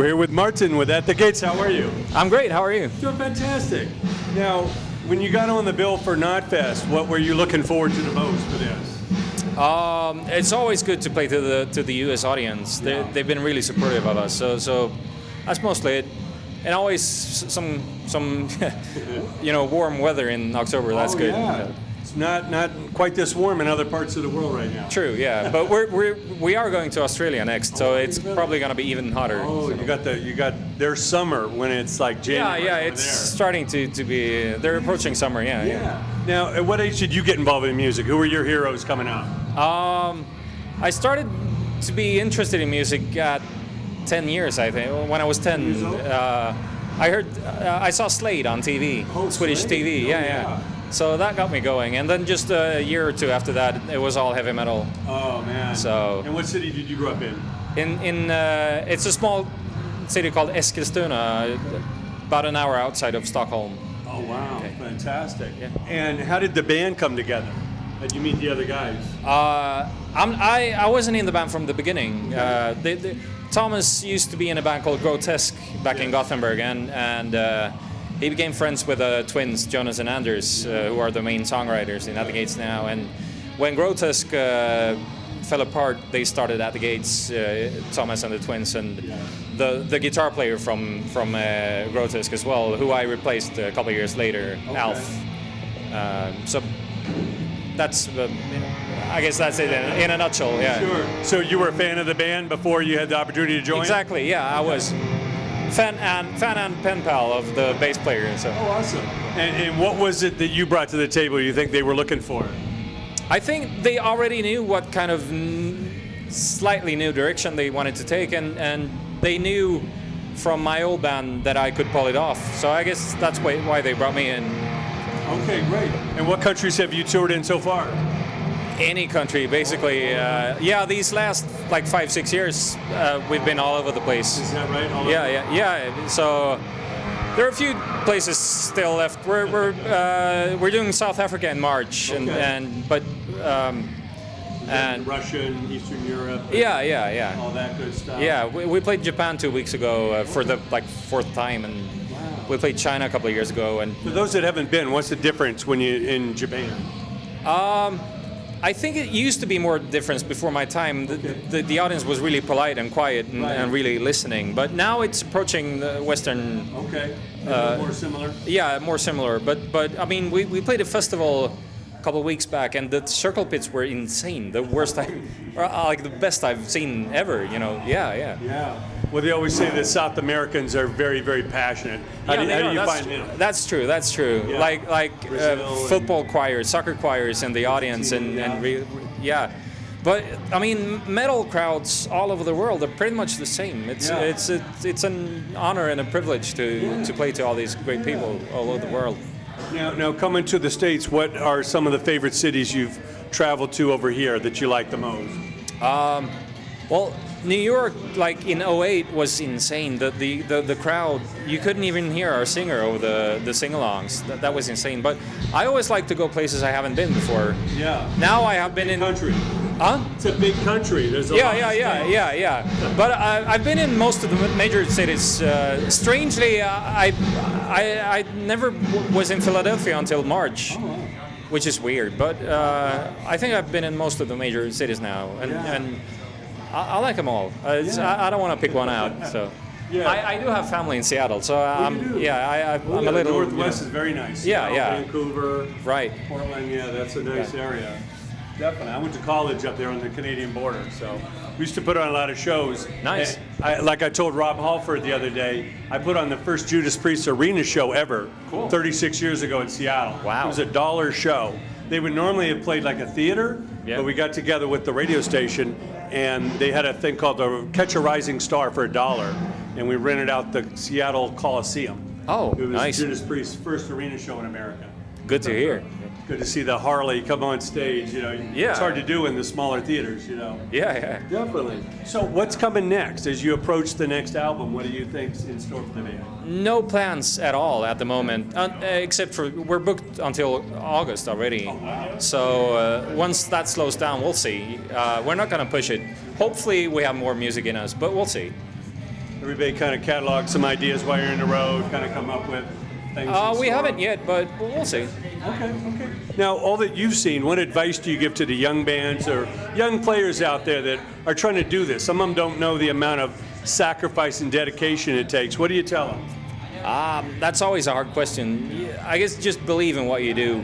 We're here with Martin with At the Gates. How are you? I'm great. How are you? Doing fantastic. Now, when you got on the bill for KNOTFEST, what were you looking forward to the most for this? It's always good to play to the U.S. audience. They've been really supportive of us. So that's mostly it. And always some warm weather in October. That's good. Yeah. It's not quite this warm in other parts of the world right now. True. Yeah. But we are going to Australia next, so it's probably going to be even hotter. Oh, so. you got their summer when it's like January. Yeah. It's starting to be. They're approaching summer. Yeah. Now, at what age did you get involved in music? Who were your heroes coming out? I started to be interested in music at 10 years, I think. When I was 10, I saw Slade on TV, Swedish Slade. TV. Yeah. So that got me going, and then just a year or two after that, it was all heavy metal. Oh man! So. And what city did you grow up in? It's a small city called Eskilstuna, about an hour outside of Stockholm. Oh wow! Okay. Fantastic. Yeah. And how did the band come together? How did you meet the other guys? I wasn't in the band from the beginning. Thomas used to be in a band called Grotesque back in Gothenburg, and he became friends with the twins, Jonas and Anders, who are the main songwriters in At the Gates now. And when Grotesque fell apart, they started At the Gates, Thomas and the twins, and the guitar player from Grotesque as well, who I replaced a couple of years later, Alf. So that's, I guess that's it in a nutshell. Yeah. Sure. So you were a fan of the band before you had the opportunity to join? Exactly. Yeah, I was. Fan and pen pal of the bass player. So. Oh, awesome. And what was it that you brought to the table you think they were looking for? I think they already knew what kind of slightly new direction they wanted to take, and they knew from my old band that I could pull it off. So I guess that's why they brought me in. Okay, great. And what countries have you toured in so far? Any country, basically. These last like 5-6 years, we've been all over the place. Is that right? Yeah. So there are a few places still left. We're doing South Africa in March, and Russia and Eastern Europe. Yeah. All that good stuff. Yeah, we played Japan 2 weeks ago for the fourth time, and we played China a couple of years ago. And for those that haven't been, what's the difference when you're in Japan? I think it used to be more difference before my time. The audience was really polite and quiet and really listening. But now it's approaching the Western. Okay. More similar. Yeah, more similar. But I mean, we played a festival a couple of weeks back, and the circle pits were insane. The worst like the best I've seen ever. Yeah. Well, they always say that South Americans are very, very passionate. How do you find them? That's true. Yeah. Like football choirs, soccer choirs in the audience, But I mean, metal crowds all over the world are pretty much the same. It's an honor and a privilege to play to all these great people all over the world. Now coming to the States, what are some of the favorite cities you've traveled to over here that you like the most? Well, New York, like in 2008, was insane. The crowd, you couldn't even hear our singer over the sing-alongs. That was insane. But I always like to go places I haven't been before. Yeah. Now I have been in country. Huh? It's a big country. There's a lot of space. Yeah. But I've been in most of the major cities. Strangely, I never was in Philadelphia until March. Oh, wow. Which is weird. But I think I've been in most of the major cities now, and I like them all. I don't want to pick one out. So I do have family in Seattle, so I'm a little. Northwest is very nice. Yeah. Vancouver. Right. Portland. Yeah, that's a nice area. Definitely. I went to college up there on the Canadian border, so we used to put on a lot of shows. Nice. Like I told Rob Halford the other day, I put on the first Judas Priest arena show ever. Cool. 36 years ago in Seattle. Wow. It was $1 show. They would normally have played like a theater, but we got together with the radio station, and they had a thing called the Catch a Rising Star for $1, and we rented out the Seattle Coliseum. Oh, it was nice. Judas Priest's first arena show in America. Good to hear. Good to see the Harley come on stage. It's hard to do in the smaller theaters. Yeah. Definitely. So what's coming next as you approach the next album? What do you think's in store for the band? No plans at all at the moment, except for we're booked until August already. Oh, wow. So once that slows down, we'll see. We're not going to push it. Hopefully we have more music in us, but we'll see. Everybody kind of catalog some ideas while you're in the road, kind of come up with things. We haven't yet, but we'll see. Okay. Now, all that you've seen, what advice do you give to the young bands or young players out there that are trying to do this? Some of them don't know the amount of sacrifice and dedication it takes. What do you tell them? That's always a hard question. I guess just believe in what you do.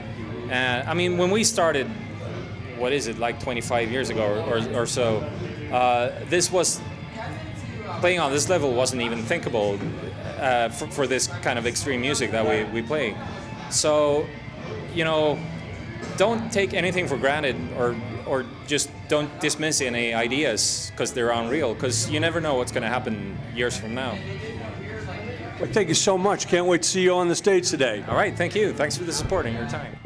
I mean, when we started, what is it, like 25 years ago or so, this was, playing on this level wasn't even thinkable for this kind of extreme music that we play. So, you know, don't take anything for granted or just don't dismiss any ideas because they're unreal, because you never know what's going to happen years from now. Well, thank you so much. Can't wait to see you on the stage today. All right, thank you. Thanks for the support and your time.